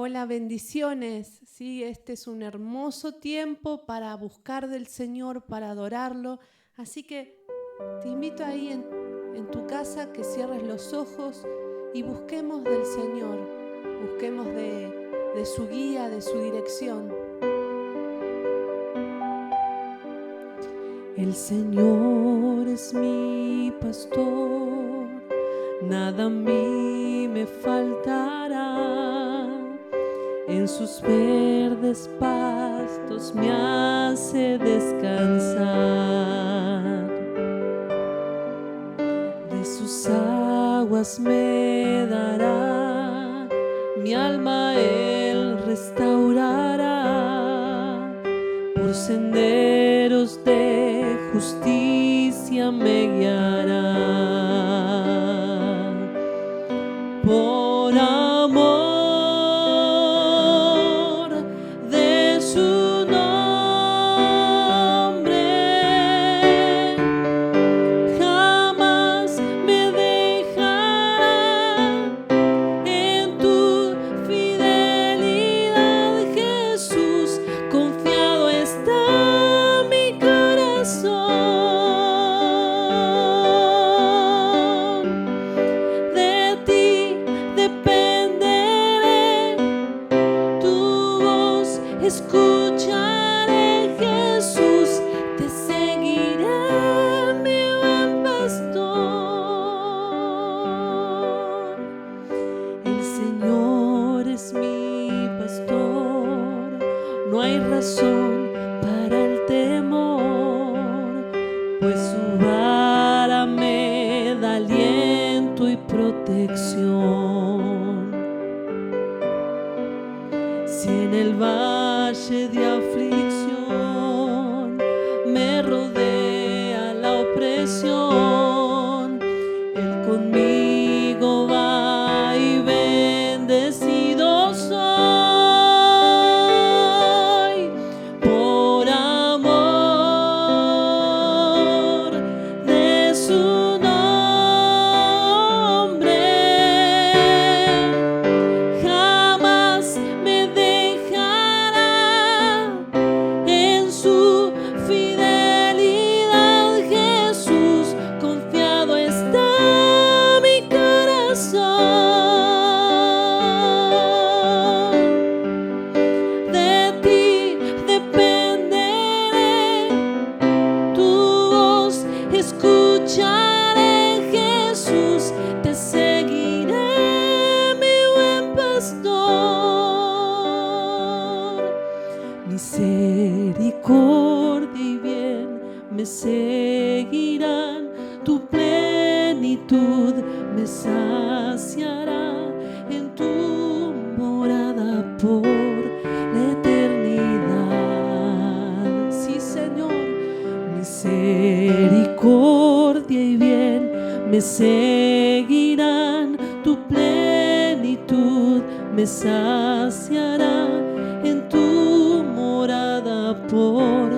Hola, bendiciones. Sí, este es un hermoso tiempo para buscar del Señor, para adorarlo. Así que te invito ahí en tu casa que cierres los ojos y busquemos del Señor, busquemos de su guía, de su dirección. El Señor es mi pastor, nada a mí me faltará. En sus verdes pastos me hace descansar. De sus aguas me dará, mi alma Él restaurará. Por senderos de justicia me guiará. Por amor de su nombre, jamás me dejará. En tu fidelidad, Jesús, confiado está mi corazón. De ti dependeré, tu voz escucharé, Jesús, te seguiré, mi buen pastor. El Señor es mi pastor, no hay razón para el temor, pues su vara me da aliento y protección. Si en el valle de aflicción me rodea la opresión, Él conmigo va y bendecido soy. Por amor de su nombre, jamás me dejará. En su fidelidad, Jesús, confiado está mi corazón. De ti dependeré, tu voz escucharé, Jesús, te seguiré, mi buen pastor. Misericordia y bien me seguirán, tu plenitud me saciará en tu morada por la eternidad. Sí, Señor, misericordia y bien me seguirán, tu plenitud me saciará en tu morada por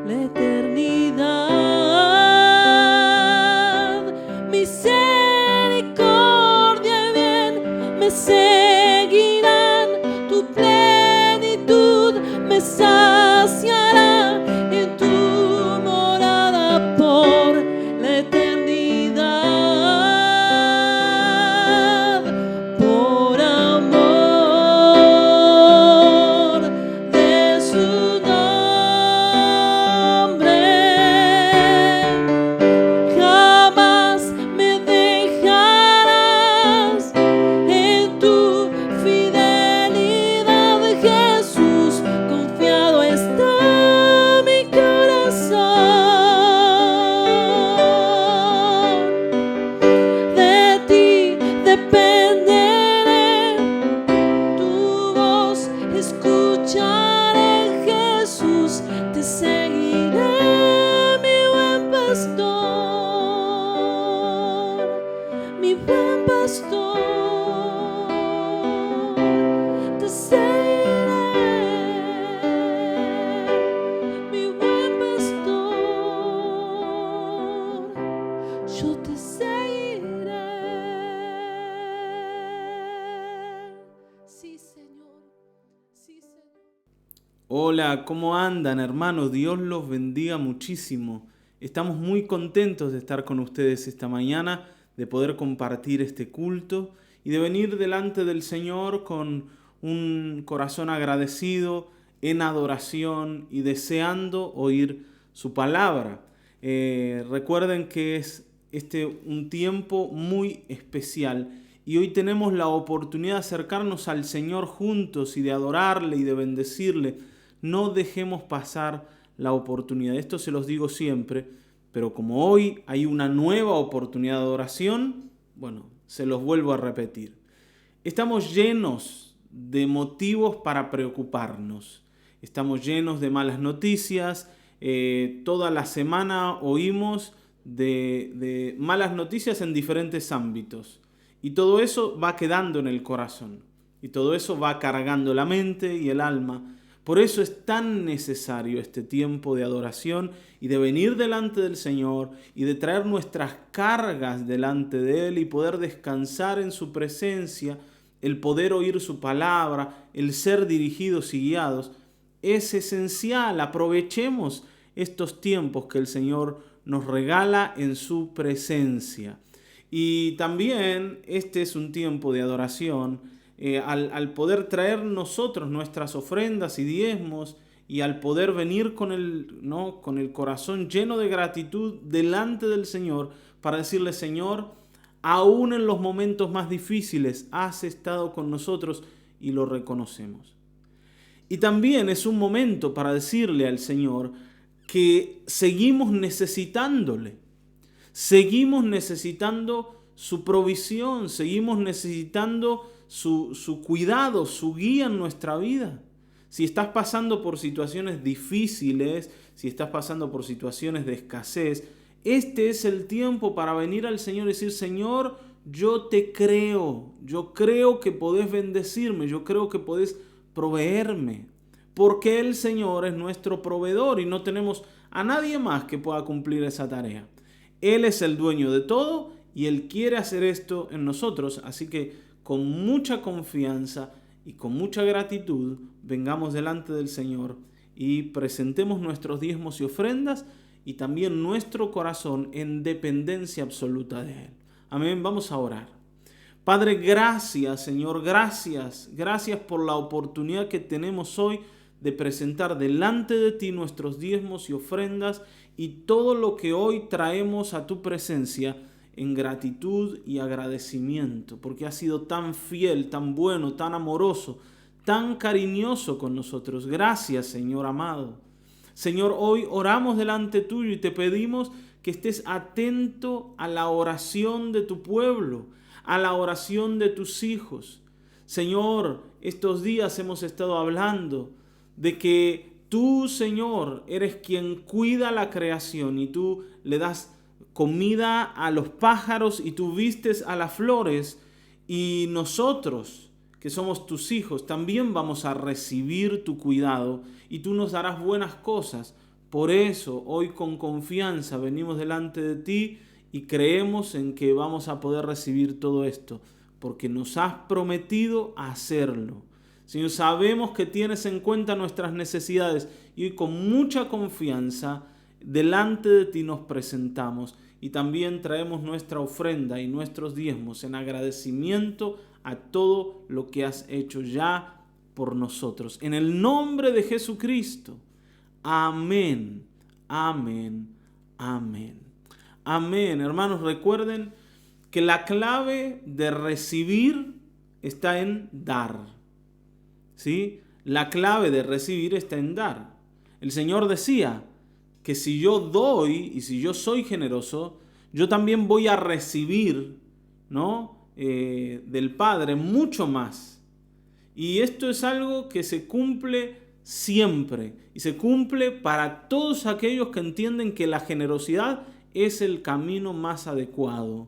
la eternidad. Misericordia y bien me seguirán, tu plenitud me saciará en tu morada por la eternidad. Por amor de su nombre, jamás me dejarás. En tu fidelidad, Jesús, confiado está Hola, ¿cómo andan, hermanos? Dios los bendiga muchísimo. Estamos muy contentos de estar con ustedes esta mañana, de poder compartir este culto y de venir delante del Señor con un corazón agradecido, en adoración y deseando oír su palabra. Recuerden que es un tiempo muy especial y hoy tenemos la oportunidad de acercarnos al Señor juntos y de adorarle y de bendecirle. No dejemos pasar la oportunidad. Esto se los digo siempre, pero como hoy hay una nueva oportunidad de adoración, bueno, se los vuelvo a repetir. Estamos llenos de motivos para preocuparnos. Estamos llenos de malas noticias. Toda la semana oímos de malas noticias en diferentes ámbitos. Y todo eso va quedando en el corazón. Y todo eso va cargando la mente y el alma. Por eso es tan necesario este tiempo de adoración y de venir delante del Señor y de traer nuestras cargas delante de Él y poder descansar en su presencia, el poder oír su palabra, el ser dirigidos y guiados. Es esencial. Aprovechemos estos tiempos que el Señor nos regala en su presencia. Y también este es un tiempo de adoración. Al poder traer nosotros nuestras ofrendas y diezmos y al poder venir con el corazón lleno de gratitud delante del Señor para decirle: Señor, aún en los momentos más difíciles has estado con nosotros y lo reconocemos. Y también es un momento para decirle al Señor que seguimos necesitándole, seguimos necesitando su provisión, seguimos necesitando su cuidado, su guía en nuestra vida. Si estás pasando por situaciones difíciles, si estás pasando por situaciones de escasez, este es el tiempo para venir al Señor y decir: Señor, yo te creo, yo creo que podés bendecirme, yo creo que podés proveerme, porque el Señor es nuestro proveedor y no tenemos a nadie más que pueda cumplir esa tarea. Él es el dueño de todo y Él quiere hacer esto en nosotros, así que con mucha confianza y con mucha gratitud vengamos delante del Señor y presentemos nuestros diezmos y ofrendas y también nuestro corazón en dependencia absoluta de Él. Amén, vamos a orar. Padre, gracias, Señor, gracias por la oportunidad que tenemos hoy de presentar delante de ti nuestros diezmos y ofrendas y todo lo que hoy traemos a tu presencia en gratitud y agradecimiento, porque has sido tan fiel, tan bueno, tan amoroso, tan cariñoso con nosotros. Gracias, Señor amado. Señor, hoy oramos delante tuyo y te pedimos que estés atento a la oración de tu pueblo, a la oración de tus hijos. Señor, estos días hemos estado hablando de que tú, Señor, eres quien cuida la creación y tú le das comida a los pájaros y tú vistes a las flores, y nosotros, que somos tus hijos, también vamos a recibir tu cuidado y tú nos darás buenas cosas. Por eso, hoy con confianza venimos delante de ti y creemos en que vamos a poder recibir todo esto, porque nos has prometido hacerlo. Señor, sabemos que tienes en cuenta nuestras necesidades y hoy con mucha confianza delante de ti nos presentamos y también traemos nuestra ofrenda y nuestros diezmos en agradecimiento a todo lo que has hecho ya por nosotros. En el nombre de Jesucristo. Amén, amén, amén. Amén. Hermanos, recuerden que la clave de recibir está en dar. ¿Sí? La clave de recibir está en dar. El Señor decía que si yo doy y si yo soy generoso, yo también voy a recibir, ¿no? Del Padre mucho más. Y esto es algo que se cumple siempre y se cumple para todos aquellos que entienden que la generosidad es el camino más adecuado,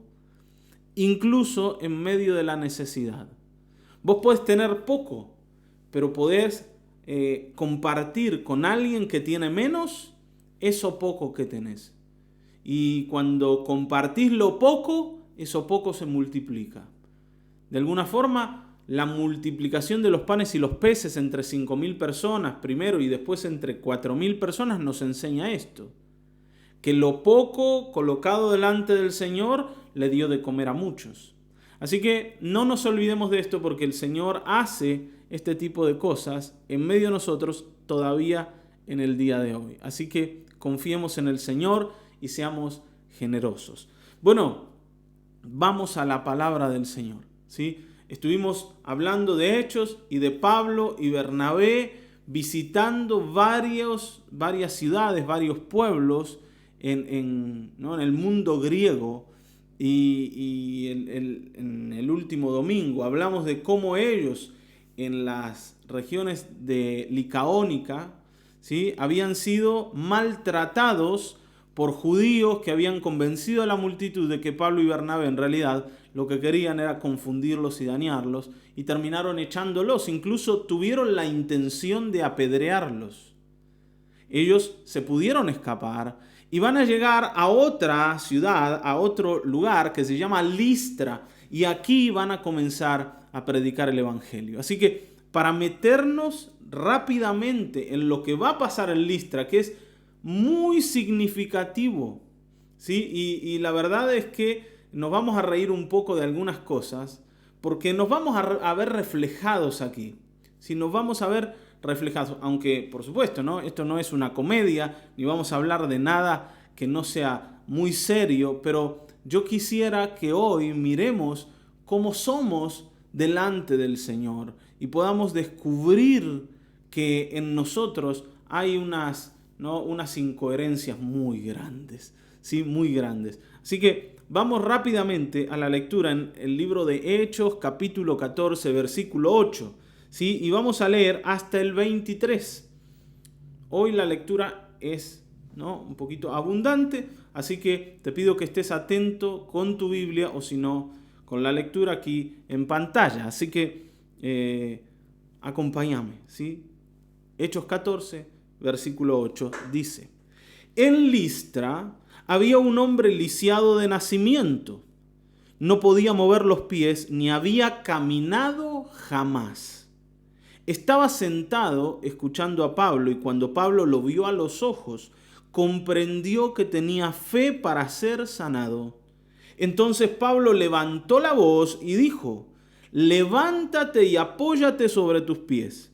incluso en medio de la necesidad. Vos podés tener poco, pero podés compartir con alguien que tiene menos eso poco que tenés. Y cuando compartís lo poco, eso poco se multiplica. De alguna forma, la multiplicación de los panes y los peces entre 5.000 personas primero y después entre 4.000 personas nos enseña esto. Que lo poco colocado delante del Señor le dio de comer a muchos. Así que no nos olvidemos de esto, porque el Señor hace este tipo de cosas en medio de nosotros todavía en el día de hoy. Así que confiemos en el Señor y seamos generosos. Bueno, vamos a la palabra del Señor, ¿sí? Estuvimos hablando de Hechos y de Pablo y Bernabé visitando varias ciudades, varios pueblos en el mundo griego. Y en el último domingo hablamos de cómo ellos en las regiones de Licaónica, ¿sí?, habían sido maltratados por judíos que habían convencido a la multitud de que Pablo y Bernabé en realidad lo que querían era confundirlos y dañarlos, y terminaron echándolos. Incluso tuvieron la intención de apedrearlos. Ellos se pudieron escapar y van a llegar a otra ciudad, a otro lugar que se llama Listra, y aquí van a comenzar a predicar el evangelio. Así que para meternos rápidamente en lo que va a pasar en Listra, que es muy significativo, ¿sí? Y la verdad es que nos vamos a reír un poco de algunas cosas, porque nos vamos a ver reflejados aquí. ¿Sí? Nos vamos a ver reflejados, aunque por supuesto, ¿no?, esto no es una comedia, ni vamos a hablar de nada que no sea muy serio, pero yo quisiera que hoy miremos cómo somos delante del Señor y podamos descubrir que en nosotros hay unas incoherencias muy grandes, ¿sí? Muy grandes. Así que vamos rápidamente a la lectura en el libro de Hechos, capítulo 14, versículo 8, ¿sí? Y vamos a leer hasta el 23. Hoy la lectura es, ¿no?, un poquito abundante, así que te pido que estés atento con tu Biblia, o si no, con la lectura aquí en pantalla. Así que acompáñame, ¿sí? Hechos 14, versículo 8, dice: En Listra había un hombre lisiado de nacimiento. No podía mover los pies, ni había caminado jamás. Estaba sentado escuchando a Pablo, y cuando Pablo lo vio a los ojos, comprendió que tenía fe para ser sanado. Entonces Pablo levantó la voz y dijo: levántate y apóyate sobre tus pies.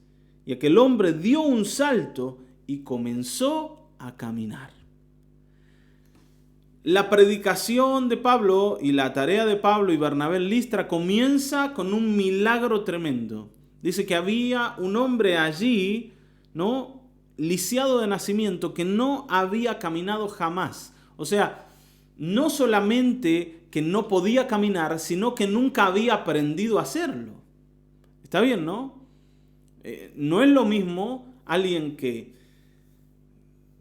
Y aquel hombre dio un salto y comenzó a caminar. La predicación de Pablo y la tarea de Pablo y Bernabé en Listra comienza con un milagro tremendo. Dice que había un hombre allí, ¿no?, lisiado de nacimiento, que no había caminado jamás. O sea, no solamente que no podía caminar, sino que nunca había aprendido a hacerlo. Está bien, ¿no? No es lo mismo alguien que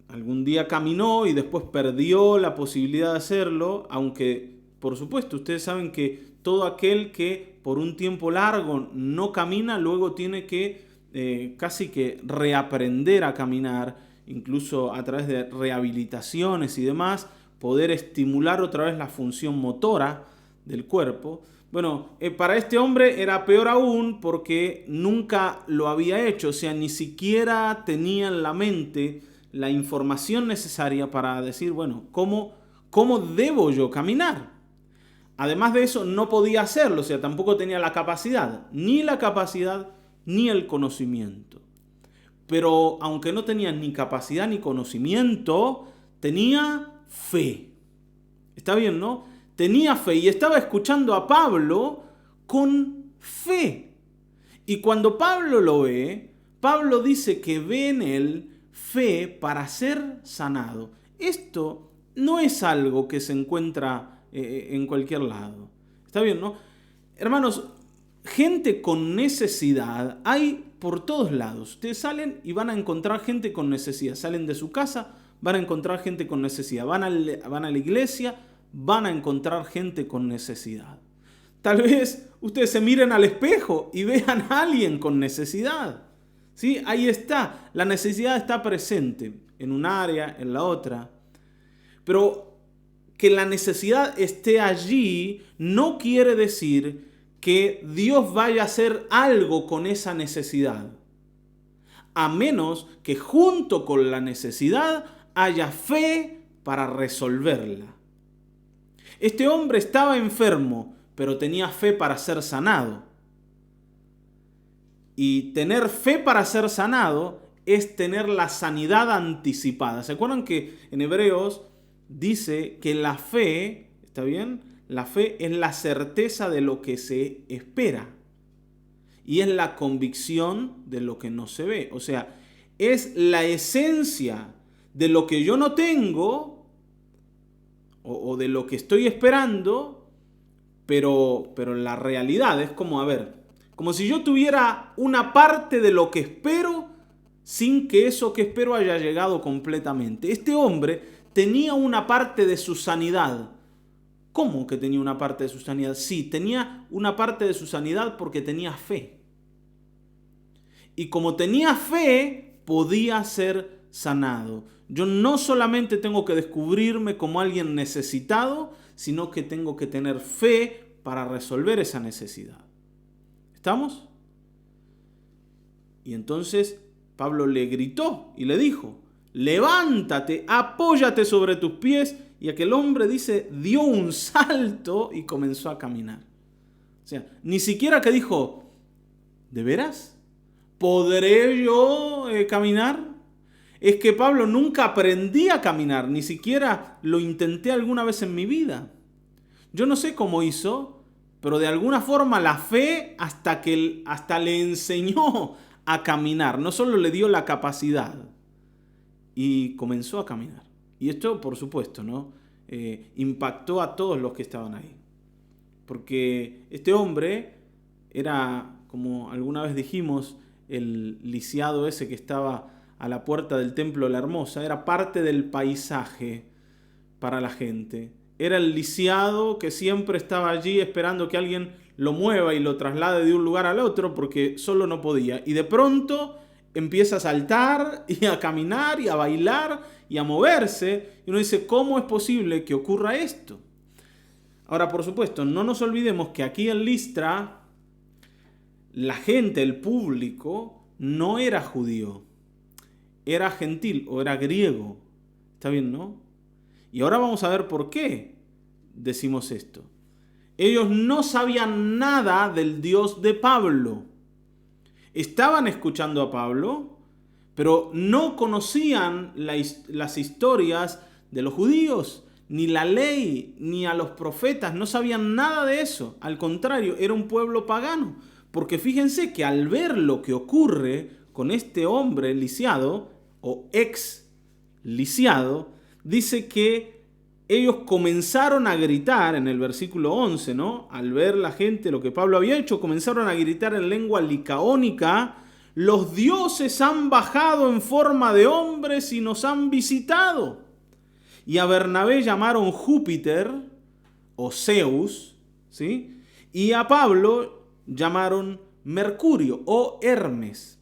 algún día caminó y después perdió la posibilidad de hacerlo, aunque, por supuesto, ustedes saben que todo aquel que por un tiempo largo no camina, luego tiene que casi que reaprender a caminar, incluso a través de rehabilitaciones y demás, poder estimular otra vez la función motora del cuerpo. Bueno, para este hombre era peor aún, porque nunca lo había hecho, o sea, ni siquiera tenía en la mente la información necesaria para decir, bueno, ¿cómo debo yo caminar? Además de eso, no podía hacerlo, o sea, tampoco tenía la capacidad ni el conocimiento. Pero aunque no tenía ni capacidad ni conocimiento, tenía fe. ¿Está bien, no? Tenía fe y estaba escuchando a Pablo con fe. Y cuando Pablo lo ve, Pablo dice que ve en él fe para ser sanado. Esto no es algo que se encuentra en cualquier lado. ¿Está bien, no? Hermanos, gente con necesidad hay por todos lados. Ustedes salen y van a encontrar gente con necesidad. Salen de su casa, van a encontrar gente con necesidad. Van a la iglesia, van a encontrar gente con necesidad. Tal vez ustedes se miren al espejo y vean a alguien con necesidad. ¿Sí? Ahí está. La necesidad está presente en un área, en la otra. Pero que la necesidad esté allí no quiere decir que Dios vaya a hacer algo con esa necesidad, a menos que junto con la necesidad haya fe para resolverla. Este hombre estaba enfermo, pero tenía fe para ser sanado. Y tener fe para ser sanado es tener la sanidad anticipada. ¿Se acuerdan que en Hebreos dice que la fe, ¿está bien? La fe es la certeza de lo que se espera y es la convicción de lo que no se ve. O sea, es la esencia de lo que yo no tengo o de lo que estoy esperando, pero la realidad es como, como si yo tuviera una parte de lo que espero sin que eso que espero haya llegado completamente. Este hombre tenía una parte de su sanidad. ¿Cómo que tenía una parte de su sanidad? Sí, tenía una parte de su sanidad porque tenía fe. Y como tenía fe, podía ser sanado. Yo no solamente tengo que descubrirme como alguien necesitado, sino que tengo que tener fe para resolver esa necesidad. ¿Estamos? Y entonces Pablo le gritó y le dijo: levántate, apóyate sobre tus pies. Y aquel hombre, dice, dio un salto y comenzó a caminar. O sea, ni siquiera que dijo: ¿de veras? ¿Podré yo caminar? Es que Pablo nunca aprendí a caminar, ni siquiera lo intenté alguna vez en mi vida. Yo no sé cómo hizo, pero de alguna forma la fe hasta le enseñó a caminar. No solo le dio la capacidad, y comenzó a caminar. Y esto, por supuesto, ¿no? Impactó a todos los que estaban ahí. Porque este hombre era, como alguna vez dijimos, el lisiado ese que estaba a la puerta del Templo de la Hermosa. Era parte del paisaje para la gente. Era el lisiado que siempre estaba allí esperando que alguien lo mueva y lo traslade de un lugar al otro porque solo no podía. Y de pronto empieza a saltar y a caminar y a bailar y a moverse. Y uno dice: ¿cómo es posible que ocurra esto? Ahora, por supuesto, no nos olvidemos que aquí en Listra la gente, el público, no era judío. Era gentil o era griego. ¿Está bien, no? Y ahora vamos a ver por qué decimos esto. Ellos no sabían nada del Dios de Pablo. Estaban escuchando a Pablo, pero no conocían las historias de los judíos, ni la ley, ni a los profetas. No sabían nada de eso. Al contrario, era un pueblo pagano. Porque fíjense que al ver lo que ocurre con este hombre lisiado o ex lisiado, dice que ellos comenzaron a gritar en el versículo 11, ¿no? Al ver la gente lo que Pablo había hecho, comenzaron a gritar en lengua licaónica: los dioses han bajado en forma de hombres y nos han visitado. Y a Bernabé llamaron Júpiter o Zeus, ¿sí? Y a Pablo llamaron Mercurio o Hermes,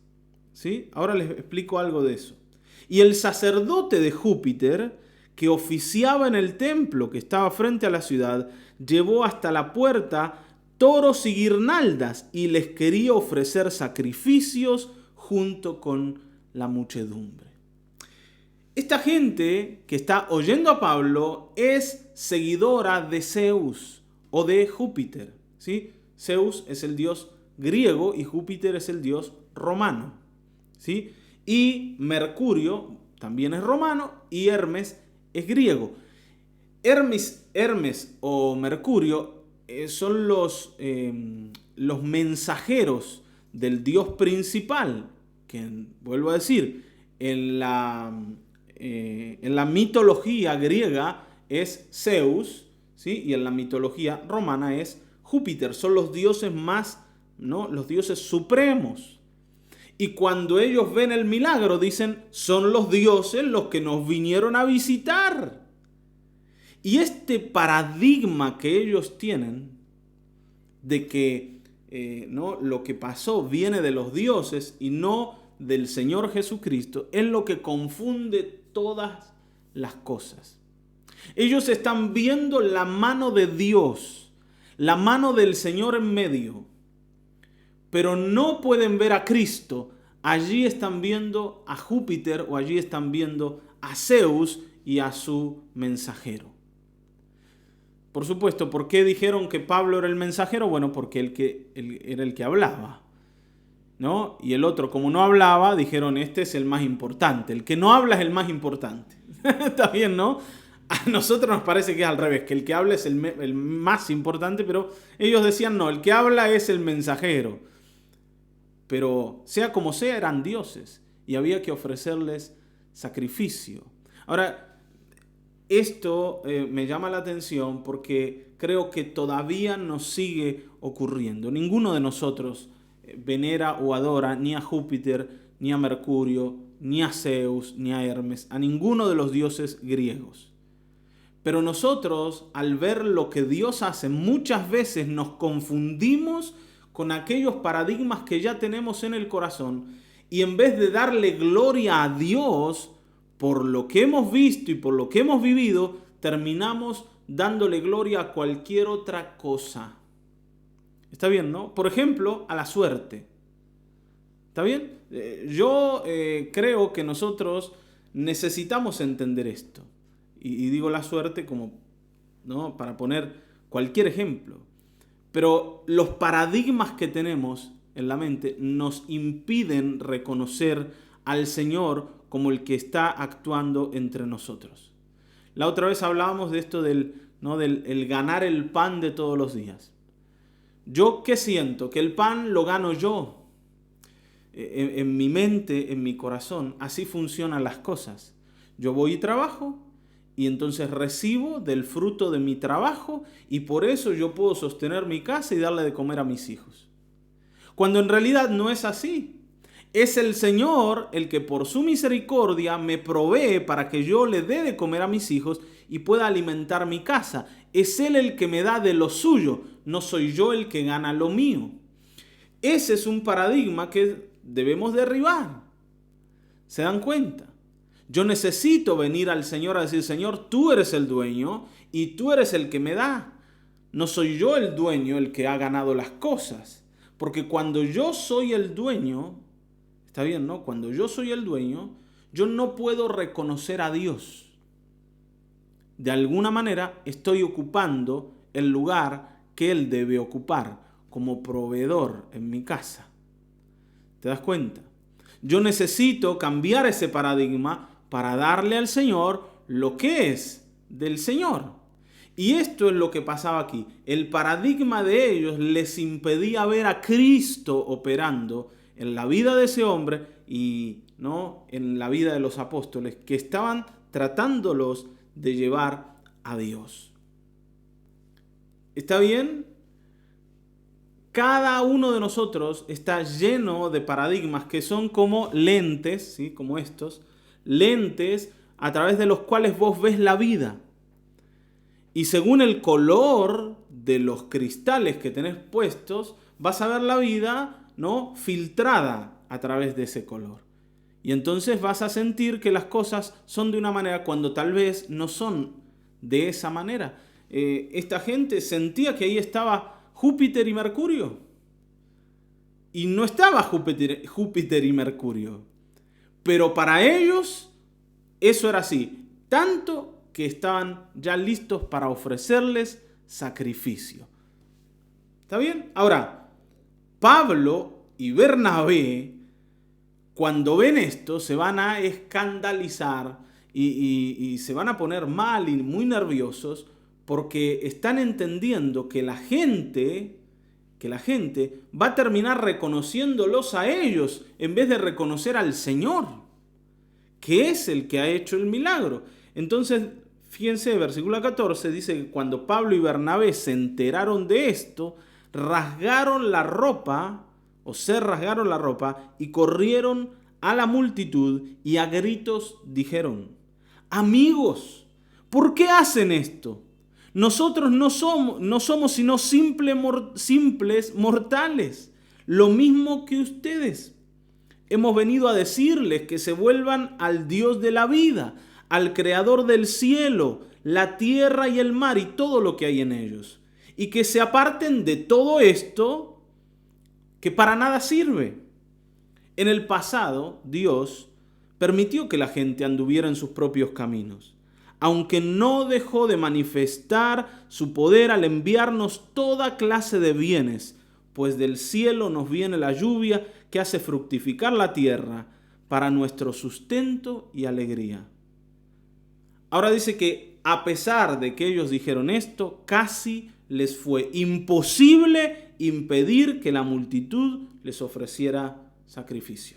¿sí? Ahora les explico algo de eso. Y el sacerdote de Júpiter, que oficiaba en el templo que estaba frente a la ciudad, llevó hasta la puerta toros y guirnaldas y les quería ofrecer sacrificios junto con la muchedumbre. Esta gente que está oyendo a Pablo es seguidora de Zeus o de Júpiter, ¿sí? Zeus es el dios griego y Júpiter es el dios romano, ¿sí? Y Mercurio también es romano y Hermes es griego. Hermes o Mercurio son los mensajeros del dios principal, que, vuelvo a decir, en la mitología griega es Zeus, ¿sí? Y en la mitología romana es Júpiter. Son los dioses más, ¿no? Los dioses supremos. Y cuando ellos ven el milagro, dicen: son los dioses los que nos vinieron a visitar. Y este paradigma que ellos tienen de que ¿no? lo que pasó viene de los dioses y no del Señor Jesucristo, es lo que confunde todas las cosas. Ellos están viendo la mano de Dios, la mano del Señor en medio, pero no pueden ver a Cristo, allí están viendo a Júpiter o allí están viendo a Zeus y a su mensajero. Por supuesto, ¿por qué dijeron que Pablo era el mensajero? Bueno, porque él era el que hablaba, ¿no? Y el otro, como no hablaba, dijeron, este es el más importante. El que no habla es el más importante. Está bien, ¿no? A nosotros nos parece que es al revés, que el que habla es el más importante, pero ellos decían, no, el que habla es el mensajero. Pero sea como sea, eran dioses y había que ofrecerles sacrificio. Ahora, esto me llama la atención porque creo que todavía nos sigue ocurriendo. Ninguno de nosotros venera o adora ni a Júpiter, ni a Mercurio, ni a Zeus, ni a Hermes, a ninguno de los dioses griegos. Pero nosotros, al ver lo que Dios hace, muchas veces nos confundimos con aquellos paradigmas que ya tenemos en el corazón y en vez de darle gloria a Dios por lo que hemos visto y por lo que hemos vivido, terminamos dándole gloria a cualquier otra cosa. ¿Está bien, no? Por ejemplo, a la suerte. ¿Está bien? Yo creo que nosotros necesitamos entender esto. Y digo la suerte como, ¿no?, para poner cualquier ejemplo. Pero los paradigmas que tenemos en la mente nos impiden reconocer al Señor como el que está actuando entre nosotros. La otra vez hablábamos de esto del ganar el pan de todos los días. ¿Yo qué siento? Que el pan lo gano yo. En mi mente, en mi corazón, así funcionan las cosas. Yo voy y trabajo y entonces recibo del fruto de mi trabajo y por eso yo puedo sostener mi casa y darle de comer a mis hijos. Cuando en realidad no es así. Es el Señor el que por su misericordia me provee para que yo le dé de comer a mis hijos y pueda alimentar mi casa. Es Él el que me da de lo suyo, no soy yo el que gana lo mío. Ese es un paradigma que debemos derribar. ¿Se dan cuenta? Yo necesito venir al Señor a decir, Señor, tú eres el dueño y tú eres el que me da. No soy yo el dueño el que ha ganado las cosas. Porque cuando yo soy el dueño, está bien, ¿no? Cuando yo soy el dueño, yo no puedo reconocer a Dios. De alguna manera estoy ocupando el lugar que Él debe ocupar como proveedor en mi casa. ¿Te das cuenta? Yo necesito cambiar ese paradigma para darle al Señor lo que es del Señor. Y esto es lo que pasaba aquí. El paradigma de ellos les impedía ver a Cristo operando en la vida de ese hombre y no en la vida de los apóstoles que estaban tratándolos de llevar a Dios. ¿Está bien? Cada uno de nosotros está lleno de paradigmas que son como lentes, ¿sí?, como estos, lentes a través de los cuales vos ves la vida. Y según el color de los cristales que tenés puestos, vas a ver la vida, ¿no?, filtrada a través de ese color. Y entonces vas a sentir que las cosas son de una manera cuando tal vez no son de esa manera. Esta gente sentía que ahí estaba Júpiter y Mercurio. Y no estaba Júpiter y Mercurio. Pero para ellos eso era así. Tanto que estaban ya listos para ofrecerles sacrificio. ¿Está bien? Ahora, Pablo y Bernabé, cuando ven esto, se van a escandalizar y se van a poner mal y muy nerviosos porque están entendiendo que la gente va a terminar reconociéndolos a ellos en vez de reconocer al Señor, que es el que ha hecho el milagro. Entonces, fíjense, versículo 14 dice que cuando Pablo y Bernabé se enteraron de esto, se rasgaron la ropa y corrieron a la multitud y a gritos dijeron: amigos, ¿por qué hacen esto? Nosotros no somos sino simples mortales, lo mismo que ustedes. Hemos venido a decirles que se vuelvan al Dios de la vida, al Creador del cielo, la tierra y el mar y todo lo que hay en ellos. y que se aparten de todo esto que para nada sirve. En el pasado, Dios permitió que la gente anduviera en sus propios caminos, aunque no dejó de manifestar su poder al enviarnos toda clase de bienes, pues del cielo nos viene la lluvia que hace fructificar la tierra para nuestro sustento y alegría. Ahora dice que a pesar de que ellos dijeron esto, casi les fue imposible impedir que la multitud les ofreciera sacrificio.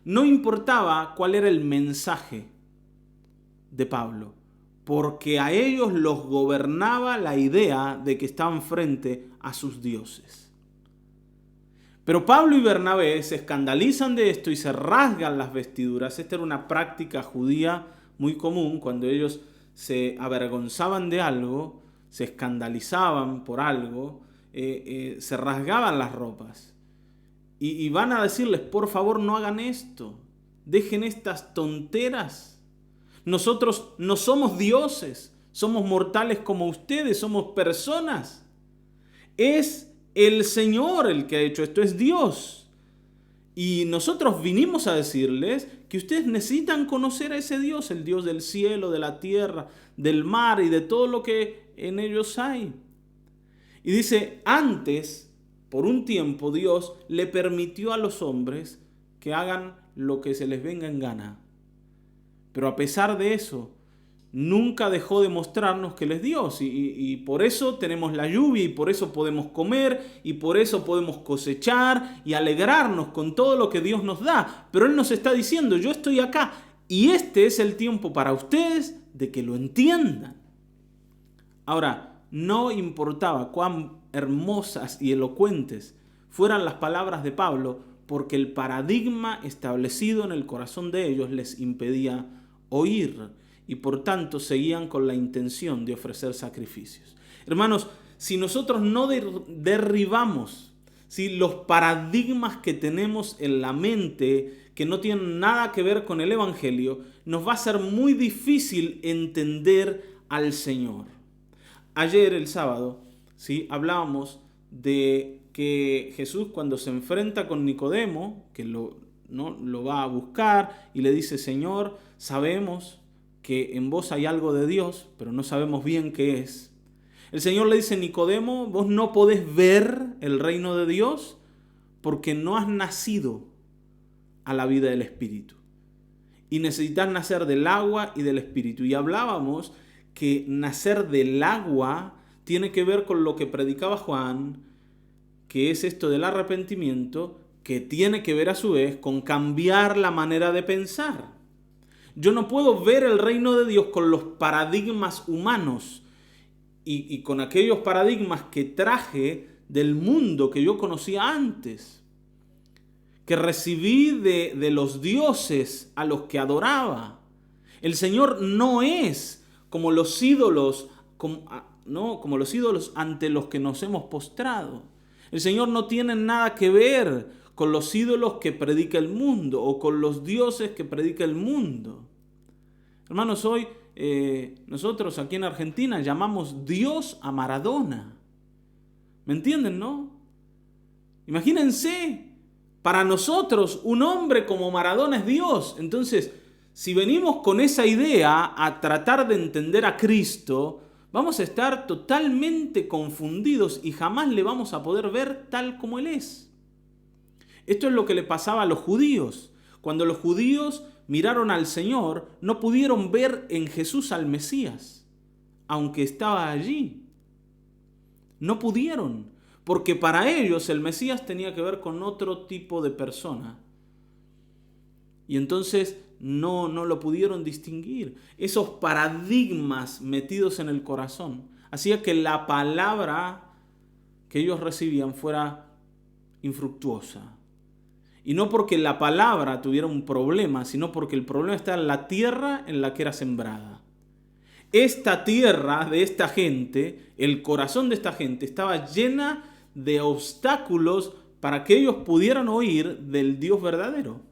No importaba cuál era el mensaje de Pablo, porque a ellos los gobernaba la idea de que estaban frente a sus dioses. Pero Pablo y Bernabé se escandalizan de esto y se rasgan las vestiduras. Esta era una práctica judía muy común. Cuando ellos se avergonzaban de algo, se escandalizaban por algo, se rasgaban las ropas. Y van a decirles, por favor, no hagan esto. Dejen estas tonteras. Nosotros no somos dioses, somos mortales como ustedes, somos personas. Es el Señor el que ha hecho esto, es Dios. Y nosotros vinimos a decirles que ustedes necesitan conocer a ese Dios, el Dios del cielo, de la tierra, del mar y de todo lo que en ellos hay. Y dice, antes, por un tiempo, Dios le permitió a los hombres que hagan lo que se les venga en gana. Pero a pesar de eso, nunca dejó de mostrarnos que Él es Dios. Y por eso tenemos la lluvia, y por eso podemos comer, y por eso podemos cosechar y alegrarnos con todo lo que Dios nos da. Pero Él nos está diciendo, yo estoy acá, y este es el tiempo para ustedes de que lo entiendan. Ahora, no importaba cuán hermosas y elocuentes fueran las palabras de Pablo, porque el paradigma establecido en el corazón de ellos les impedía oír y por tanto seguían con la intención de ofrecer sacrificios. Hermanos, si nosotros no derribamos los paradigmas que tenemos en la mente que no tienen nada que ver con el Evangelio, nos va a ser muy difícil entender al Señor. Ayer, el sábado, hablábamos de que Jesús, cuando se enfrenta con Nicodemo, que lo va a buscar y le dice, Señor, sabemos que en vos hay algo de Dios, pero no sabemos bien qué es. El Señor le dice, Nicodemo, vos no podés ver el reino de Dios porque no has nacido a la vida del Espíritu. Y necesitas nacer del agua y del Espíritu. Y hablábamos que nacer del agua tiene que ver con lo que predicaba Juan, que es esto del arrepentimiento, que tiene que ver a su vez con cambiar la manera de pensar. Yo no puedo ver el reino de Dios con los paradigmas humanos y con aquellos paradigmas que traje del mundo que yo conocía antes, que recibí de los dioses a los que adoraba. El Señor no es como los ídolos, como los ídolos ante los que nos hemos postrado. El Señor no tiene nada que ver con los ídolos que predica el mundo o con los dioses que predica el mundo. Hermanos, hoy nosotros aquí en Argentina llamamos Dios a Maradona. ¿Me entienden, no? Imagínense, para nosotros un hombre como Maradona es Dios. Entonces, si venimos con esa idea a tratar de entender a Cristo, vamos a estar totalmente confundidos y jamás le vamos a poder ver tal como Él es. Esto es lo que le pasaba a los judíos. Cuando los judíos miraron al Señor, no pudieron ver en Jesús al Mesías, aunque estaba allí. No pudieron, porque para ellos el Mesías tenía que ver con otro tipo de persona. Y entonces no lo pudieron distinguir. Esos paradigmas metidos en el corazón hacía que la palabra que ellos recibían fuera infructuosa. Y no porque la palabra tuviera un problema, sino porque el problema está en la tierra en la que era sembrada. Esta tierra de esta gente, el corazón de esta gente, estaba llena de obstáculos para que ellos pudieran oír del Dios verdadero.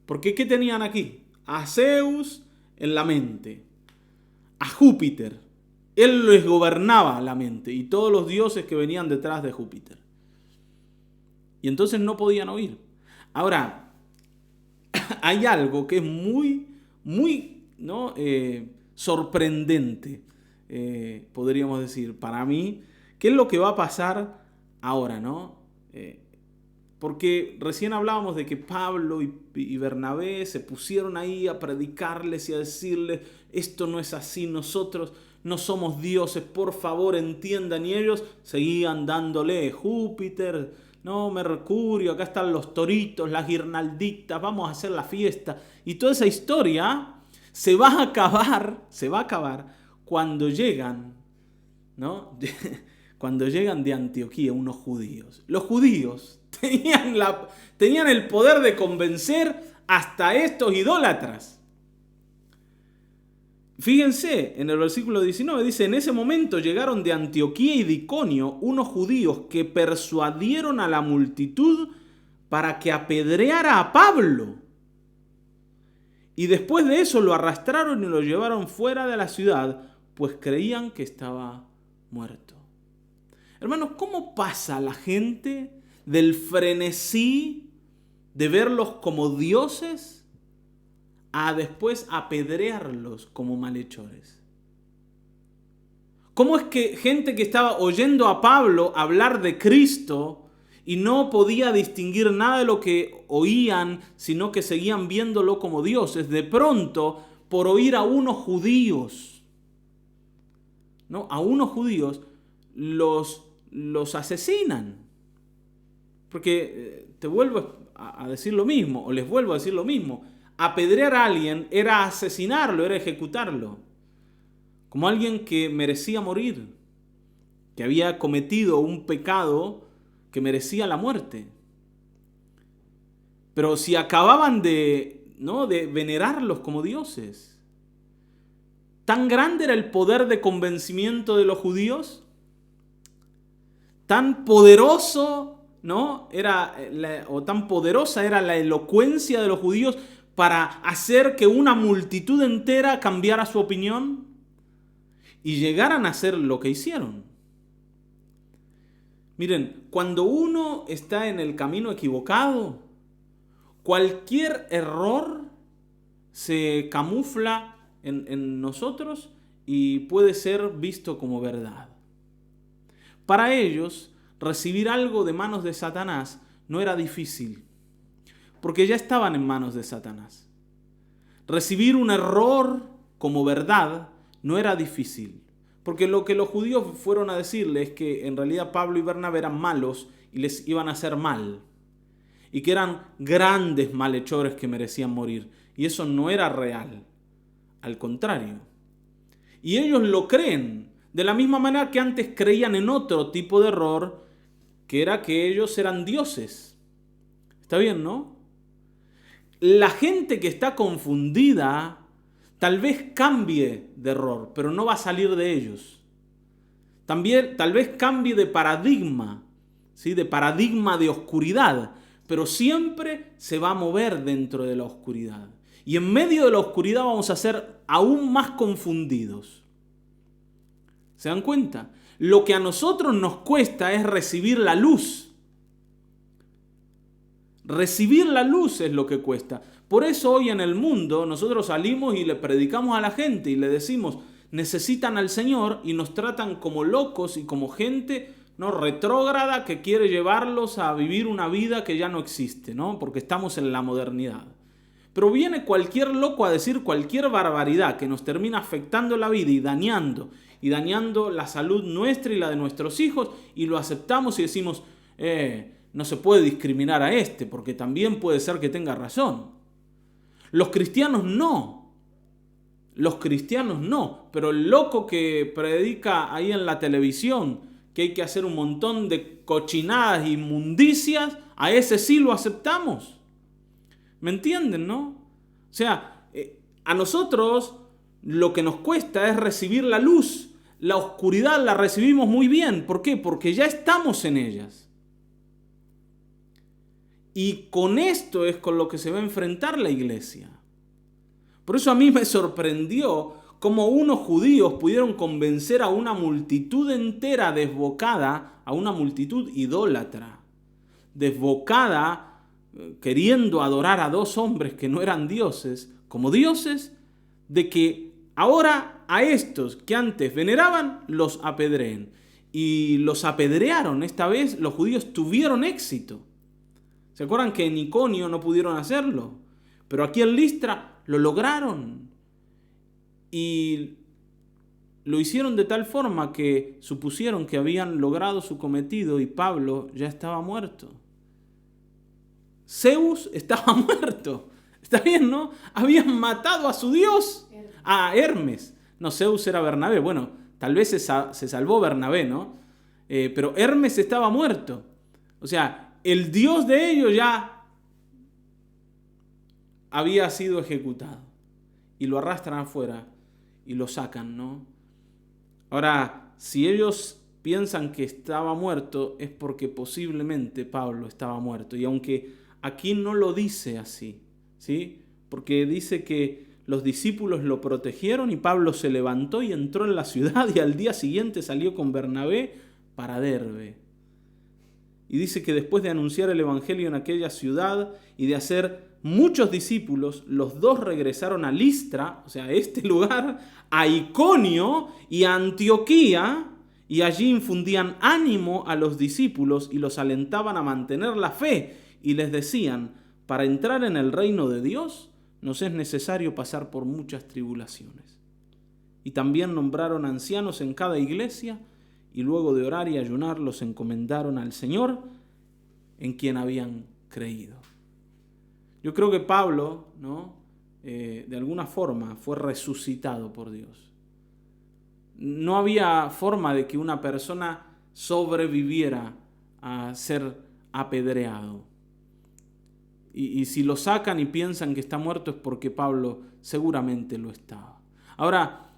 Porque ¿qué tenían aquí? A Zeus en la mente, a Júpiter, Él les gobernaba la mente y todos los dioses que venían detrás de Júpiter. Y entonces no podían oír. Ahora, hay algo que es muy, ¿no? Sorprendente, podríamos decir, para mí, ¿qué es lo que va a pasar ahora, ¿no? Porque recién hablábamos de que Pablo y Bernabé se pusieron ahí a predicarles y a decirles, esto no es así, nosotros no somos dioses, por favor entiendan. Y ellos seguían dándole Júpiter, no, Mercurio, acá están los toritos, las guirnalditas, vamos a hacer la fiesta. Y toda esa historia se va a acabar cuando llegan, ¿no? Cuando llegan de Antioquía unos judíos. Los judíos tenían el poder de convencer hasta estos idólatras. Fíjense, en el versículo 19 dice, en ese momento llegaron de Antioquía y de Iconio unos judíos que persuadieron a la multitud para que apedreara a Pablo. Y después de eso lo arrastraron y lo llevaron fuera de la ciudad, pues creían que estaba muerto. Hermanos, ¿cómo pasa la gente del frenesí de verlos como dioses a después apedrearlos como malhechores? ¿Cómo es que gente que estaba oyendo a Pablo hablar de Cristo y no podía distinguir nada de lo que oían, sino que seguían viéndolo como dioses, de pronto, por oír a unos judíos, ¿no? A unos judíos los asesinan? Porque te vuelvo a decir lo mismo, o les vuelvo a decir lo mismo. Apedrear a alguien era asesinarlo, era ejecutarlo. Como alguien que merecía morir, que había cometido un pecado que merecía la muerte. Pero si acababan de venerarlos como dioses, tan grande era el poder de convencimiento de los judíos, tan poderoso, ¿no? Tan poderosa era la elocuencia de los judíos para hacer que una multitud entera cambiara su opinión y llegaran a hacer lo que hicieron. Miren, cuando uno está en el camino equivocado, cualquier error se camufla en nosotros y puede ser visto como verdad. Para ellos, recibir algo de manos de Satanás no era difícil, porque ya estaban en manos de Satanás. Recibir un error como verdad no era difícil, porque lo que los judíos fueron a decirle es que en realidad Pablo y Bernabé eran malos y les iban a hacer mal, y que eran grandes malhechores que merecían morir, y eso no era real, al contrario. Y ellos lo creen, de la misma manera que antes creían en otro tipo de error, que era que ellos eran dioses. ¿Está bien, no? La gente que está confundida tal vez cambie de error, pero no va a salir de ellos. También tal vez cambie de paradigma, ¿sí? De paradigma de oscuridad, pero siempre se va a mover dentro de la oscuridad. Y en medio de la oscuridad vamos a ser aún más confundidos. ¿Se dan cuenta? Lo que a nosotros nos cuesta es recibir la luz. Recibir la luz es lo que cuesta. Por eso hoy en el mundo nosotros salimos y le predicamos a la gente y le decimos, necesitan al Señor, y nos tratan como locos y como gente, ¿no?, retrógrada, que quiere llevarlos a vivir una vida que ya no existe, ¿no? Porque estamos en la modernidad. Pero viene cualquier loco a decir cualquier barbaridad que nos termina afectando la vida y dañando la salud nuestra y la de nuestros hijos, y lo aceptamos y decimos, no se puede discriminar a este porque también puede ser que tenga razón. Los cristianos no, pero el loco que predica ahí en la televisión que hay que hacer un montón de cochinadas, inmundicias, a ese sí lo aceptamos. ¿Me entienden, no? O sea, a nosotros lo que nos cuesta es recibir la luz. La oscuridad la recibimos muy bien. ¿Por qué? Porque ya estamos en ellas. Y con esto es con lo que se va a enfrentar la iglesia. Por eso a mí me sorprendió cómo unos judíos pudieron convencer a una multitud entera desbocada, a una multitud idólatra, desbocada, queriendo adorar a dos hombres que no eran dioses, como dioses, de que ahora a estos que antes veneraban los apedreen. Y los apedrearon. Esta vez los judíos tuvieron éxito. ¿Se acuerdan que en Iconio no pudieron hacerlo? Pero aquí en Listra lo lograron. Y lo hicieron de tal forma que supusieron que habían logrado su cometido y Pablo ya estaba muerto. Zeus estaba muerto. Está bien, ¿no? Habían matado a su dios, a Hermes. No, Zeus era Bernabé. Bueno, tal vez se salvó Bernabé, ¿no? Pero Hermes estaba muerto. O sea, el dios de ellos ya había sido ejecutado. Y lo arrastran afuera y lo sacan, ¿no? Ahora, si ellos piensan que estaba muerto, es porque posiblemente Pablo estaba muerto. Y aunque aquí no lo dice así, ¿sí? Porque dice que los discípulos lo protegieron y Pablo se levantó y entró en la ciudad y al día siguiente salió con Bernabé para Derbe. Y dice que después de anunciar el evangelio en aquella ciudad y de hacer muchos discípulos, los dos regresaron a Listra, o sea, a este lugar, a Iconio y a Antioquía, y allí infundían ánimo a los discípulos y los alentaban a mantener la fe y les decían, para entrar en el reino de Dios nos es necesario pasar por muchas tribulaciones. Y también nombraron ancianos en cada iglesia y luego de orar y ayunar los encomendaron al Señor en quien habían creído. Yo creo que Pablo, ¿no? De alguna forma fue resucitado por Dios. No había forma de que una persona sobreviviera a ser apedreado. Y si lo sacan y piensan que está muerto es porque Pablo seguramente lo estaba. Ahora,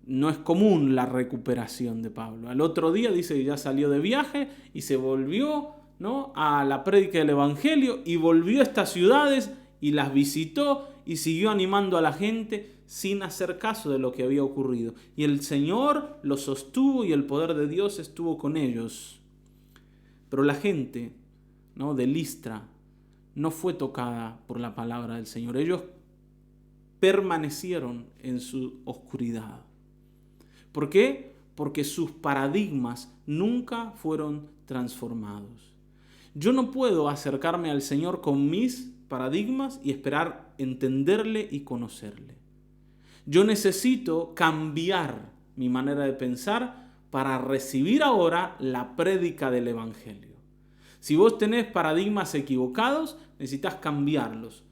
no es común la recuperación de Pablo. Al otro día dice que ya salió de viaje y se volvió, ¿no?, a la prédica del Evangelio y volvió a estas ciudades y las visitó y siguió animando a la gente sin hacer caso de lo que había ocurrido. Y el Señor los sostuvo y el poder de Dios estuvo con ellos. Pero la gente, ¿no?, de Listra no fue tocada por la palabra del Señor. Ellos permanecieron en su oscuridad. ¿Por qué? Porque sus paradigmas nunca fueron transformados. Yo no puedo acercarme al Señor con mis paradigmas y esperar entenderle y conocerle. Yo necesito cambiar mi manera de pensar para recibir ahora la prédica del Evangelio. Si vos tenés paradigmas equivocados, necesitas cambiarlos.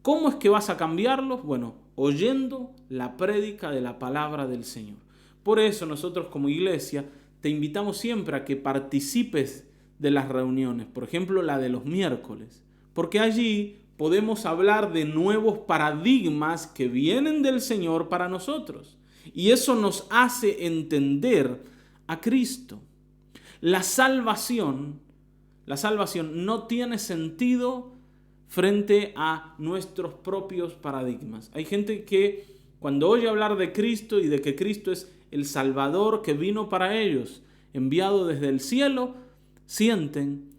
¿Cómo es que vas a cambiarlos? Bueno, oyendo la prédica de la palabra del Señor. Por eso nosotros como iglesia te invitamos siempre a que participes de las reuniones, por ejemplo la de los miércoles, porque allí podemos hablar de nuevos paradigmas que vienen del Señor para nosotros. Y eso nos hace entender a Cristo. La salvación no tiene sentido frente a nuestros propios paradigmas. Hay gente que cuando oye hablar de Cristo y de que Cristo es el Salvador que vino para ellos, enviado desde el cielo, sienten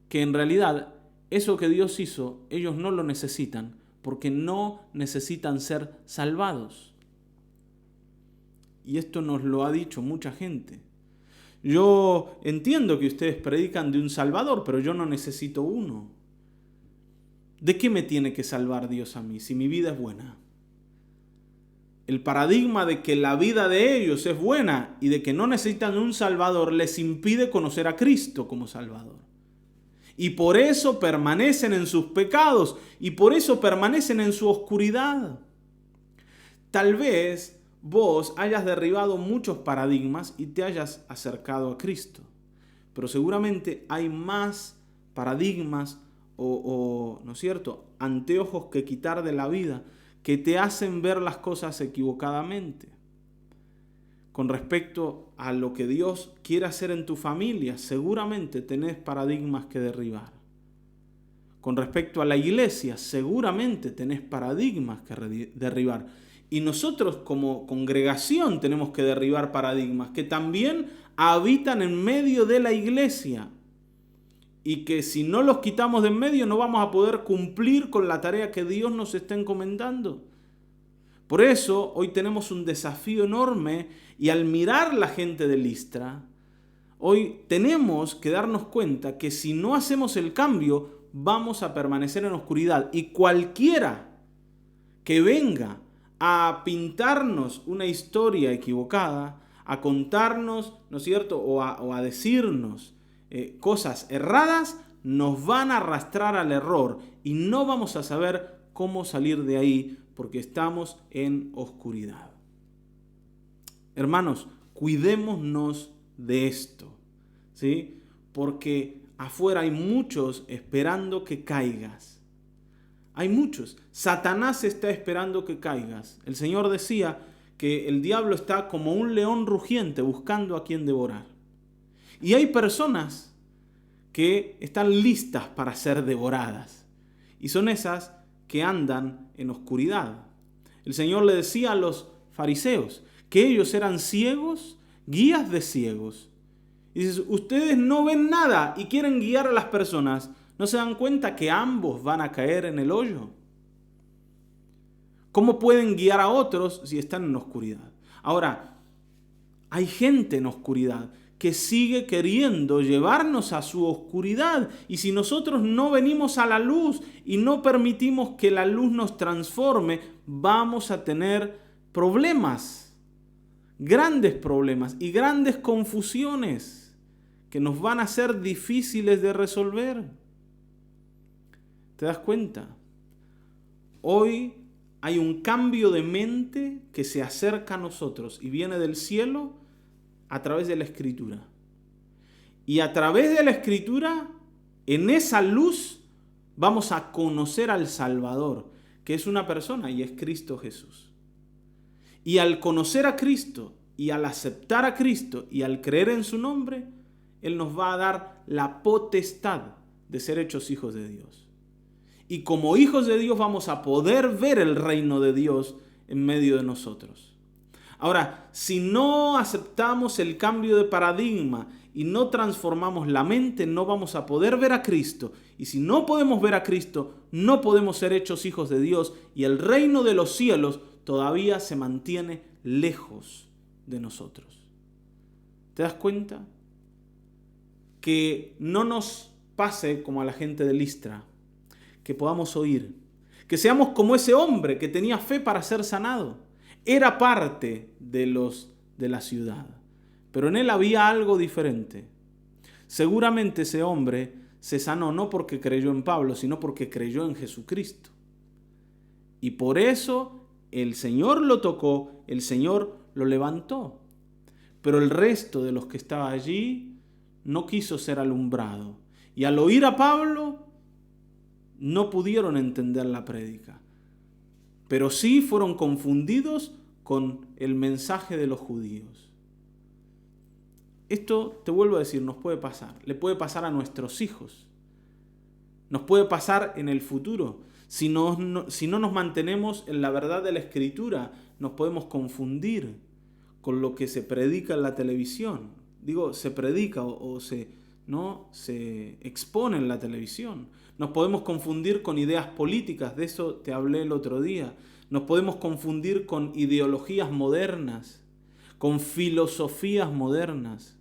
que en realidad eso que Dios hizo, ellos no lo necesitan, porque no necesitan ser salvados. Y esto nos lo ha dicho mucha gente. Yo entiendo que ustedes predican de un Salvador, pero yo no necesito uno. ¿De qué me tiene que salvar Dios a mí si mi vida es buena? El paradigma de que la vida de ellos es buena y de que no necesitan un Salvador les impide conocer a Cristo como Salvador. Y por eso permanecen en sus pecados y por eso permanecen en su oscuridad. Tal vez vos hayas derribado muchos paradigmas y te hayas acercado a Cristo. Pero seguramente hay más paradigmas o ¿no es cierto?, anteojos que quitar de la vida que te hacen ver las cosas equivocadamente. Con respecto a lo que Dios quiere hacer en tu familia, seguramente tenés paradigmas que derribar. Con respecto a la iglesia, seguramente tenés paradigmas que derribar. Y nosotros como congregación tenemos que derribar paradigmas que también habitan en medio de la iglesia. Y que si no los quitamos de en medio no vamos a poder cumplir con la tarea que Dios nos está encomendando. Por eso hoy tenemos un desafío enorme y al mirar la gente de Listra, hoy tenemos que darnos cuenta que si no hacemos el cambio vamos a permanecer en oscuridad. Y cualquiera que venga a pintarnos una historia equivocada, a contarnos, ¿no es cierto?, o a decirnos cosas erradas, nos van a arrastrar al error y no vamos a saber cómo salir de ahí porque estamos en oscuridad. Hermanos, cuidémonos de esto, ¿sí? Porque afuera hay muchos esperando que caigas. Hay muchos. Satanás está esperando que caigas. El Señor decía que el diablo está como un león rugiente buscando a quien devorar. Y hay personas que están listas para ser devoradas. Y son esas que andan en oscuridad. El Señor le decía a los fariseos que ellos eran ciegos, guías de ciegos. Y dice, ustedes no ven nada y quieren guiar a las personas. ¿No se dan cuenta que ambos van a caer en el hoyo? ¿Cómo pueden guiar a otros si están en oscuridad? Ahora, hay gente en oscuridad que sigue queriendo llevarnos a su oscuridad. Y si nosotros no venimos a la luz y no permitimos que la luz nos transforme, vamos a tener problemas, grandes problemas y grandes confusiones que nos van a ser difíciles de resolver. ¿Te das cuenta? Hoy hay un cambio de mente que se acerca a nosotros y viene del cielo a través de la Escritura. Y a través de la Escritura, en esa luz, vamos a conocer al Salvador, que es una persona y es Cristo Jesús. Y al conocer a Cristo y al aceptar a Cristo y al creer en su nombre, Él nos va a dar la potestad de ser hechos hijos de Dios. Y como hijos de Dios vamos a poder ver el reino de Dios en medio de nosotros. Ahora, si no aceptamos el cambio de paradigma y no transformamos la mente, no vamos a poder ver a Cristo. Y si no podemos ver a Cristo, no podemos ser hechos hijos de Dios. Y el reino de los cielos todavía se mantiene lejos de nosotros. ¿Te das cuenta? Que no nos pase como a la gente de Listra, que podamos oír, que seamos como ese hombre que tenía fe para ser sanado. Era parte de la ciudad, pero en él había algo diferente. Seguramente ese hombre se sanó no porque creyó en Pablo, sino porque creyó en Jesucristo. Y por eso el Señor lo tocó, el Señor lo levantó. Pero el resto de los que estaba allí no quiso ser alumbrado. Y al oír a Pablo, no pudieron entender la prédica. Pero sí fueron confundidos con el mensaje de los judíos. Esto, te vuelvo a decir, nos puede pasar. Le puede pasar a nuestros hijos. Nos puede pasar en el futuro. Si no nos mantenemos en la verdad de la Escritura, nos podemos confundir con lo que se predica en la televisión. Digo, se predica o se expone en la televisión. Nos podemos confundir con ideas políticas, de eso te hablé el otro día. Nos podemos confundir con ideologías modernas, con filosofías modernas.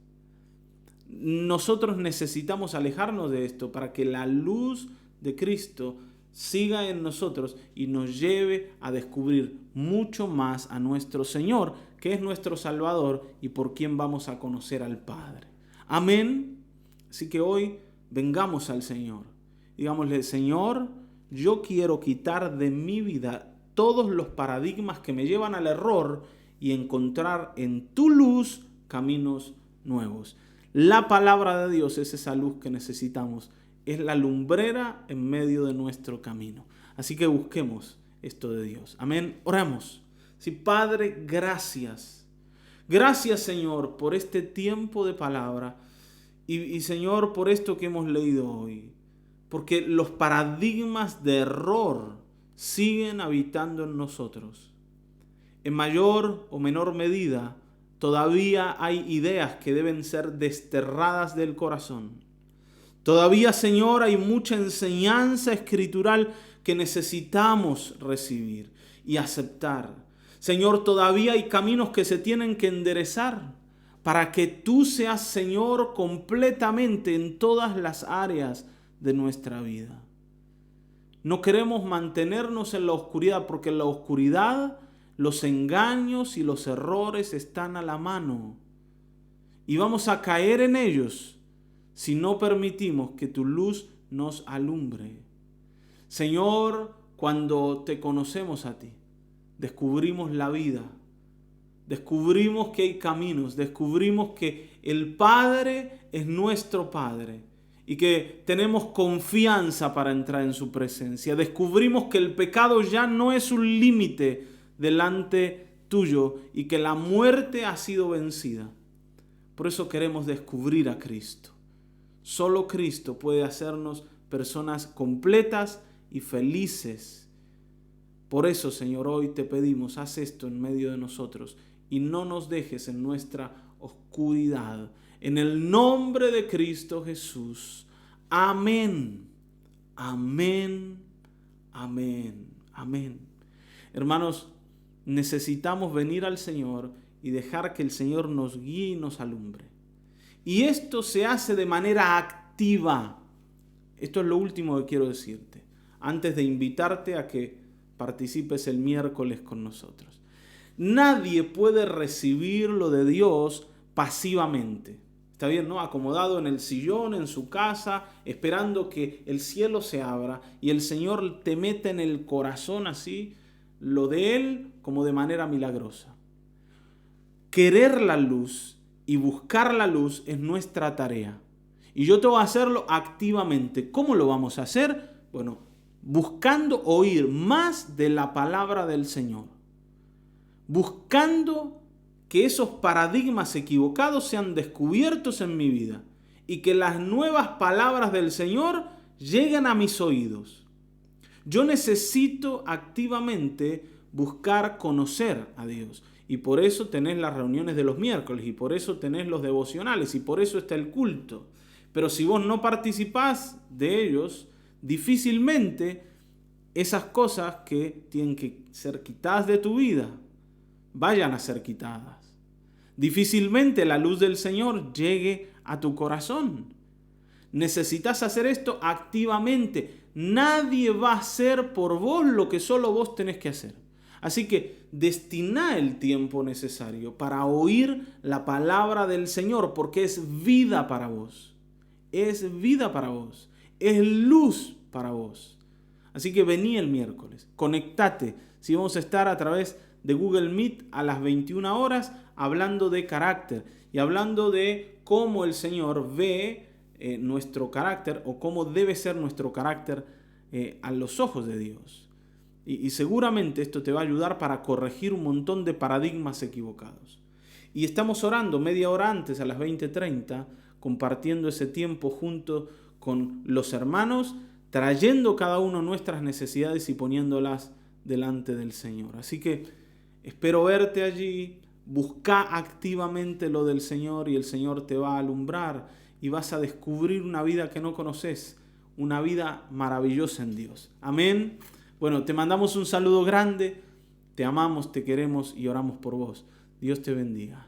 Nosotros necesitamos alejarnos de esto para que la luz de Cristo siga en nosotros y nos lleve a descubrir mucho más a nuestro Señor, que es nuestro Salvador y por quien vamos a conocer al Padre. Amén. Así que hoy vengamos al Señor. Digámosle, Señor, yo quiero quitar de mi vida todos los paradigmas que me llevan al error y encontrar en tu luz caminos nuevos. La palabra de Dios es esa luz que necesitamos. Es la lumbrera en medio de nuestro camino. Así que busquemos esto de Dios. Amén. Oramos. Sí, Padre, gracias. Gracias, Señor, por este tiempo de palabra. Y Señor, por esto que hemos leído hoy. Porque los paradigmas de error siguen habitando en nosotros. en mayor o menor medida, todavía hay ideas que deben ser desterradas del corazón. Todavía, Señor, hay mucha enseñanza escritural que necesitamos recibir y aceptar. Señor, todavía hay caminos que se tienen que enderezar para que tú seas, Señor, completamente en todas las áreas de nuestra vida. No queremos mantenernos en la oscuridad, porque en la oscuridad los engaños y los errores están a la mano. Y vamos a caer en ellos si no permitimos que tu luz nos alumbre. Señor, cuando te conocemos a ti, descubrimos la vida, descubrimos que hay caminos, descubrimos que el Padre es nuestro Padre y que tenemos confianza para entrar en su presencia. Descubrimos que el pecado ya no es un límite delante tuyo y que la muerte ha sido vencida. Por eso queremos descubrir a Cristo. Solo Cristo puede hacernos personas completas y felices. Por eso, Señor, hoy te pedimos, haz esto en medio de nosotros y no nos dejes en nuestra oscuridad. En el nombre de Cristo Jesús. Amén. Amén. Amén. Amén. Hermanos, necesitamos venir al Señor y dejar que el Señor nos guíe y nos alumbre. Y esto se hace de manera activa. Esto es lo último que quiero decirte, antes de invitarte a que participes el miércoles con nosotros. Nadie puede recibir lo de Dios pasivamente. Está bien, ¿no? Acomodado en el sillón, en su casa, esperando que el cielo se abra y el Señor te mete en el corazón así lo de Él como de manera milagrosa. Querer la luz y buscar la luz es nuestra tarea. Y yo te voy a hacerlo activamente. ¿Cómo lo vamos a hacer? Bueno, buscando oír más de la palabra del Señor. Buscando que esos paradigmas equivocados sean descubiertos en mi vida y que las nuevas palabras del Señor lleguen a mis oídos. Yo necesito activamente buscar conocer a Dios y por eso tenés las reuniones de los miércoles y por eso tenés los devocionales y por eso está el culto. Pero si vos no participás de ellos, difícilmente esas cosas que tienen que ser quitadas de tu vida vayan a ser quitadas. Difícilmente la luz del Señor llegue a tu corazón. Necesitas hacer esto activamente. Nadie va a hacer por vos lo que solo vos tenés que hacer. Así que destiná el tiempo necesario para oír la palabra del Señor, porque es vida para vos. Es vida para vos. Es luz para vos. Así que vení el miércoles. Conectate. Si vamos a estar a través de Google Meet a las 21 horas hablando de carácter y hablando de cómo el Señor ve nuestro carácter o cómo debe ser nuestro carácter a los ojos de Dios. Y seguramente esto te va a ayudar para corregir un montón de paradigmas equivocados. Y estamos orando media hora antes a las 20:30, compartiendo ese tiempo junto con los hermanos, trayendo cada uno nuestras necesidades y poniéndolas delante del Señor. Así que espero verte allí. Busca activamente lo del Señor y el Señor te va a alumbrar y vas a descubrir una vida que no conoces, una vida maravillosa en Dios. Amén. Bueno, te mandamos un saludo grande, te amamos, te queremos y oramos por vos. Dios te bendiga.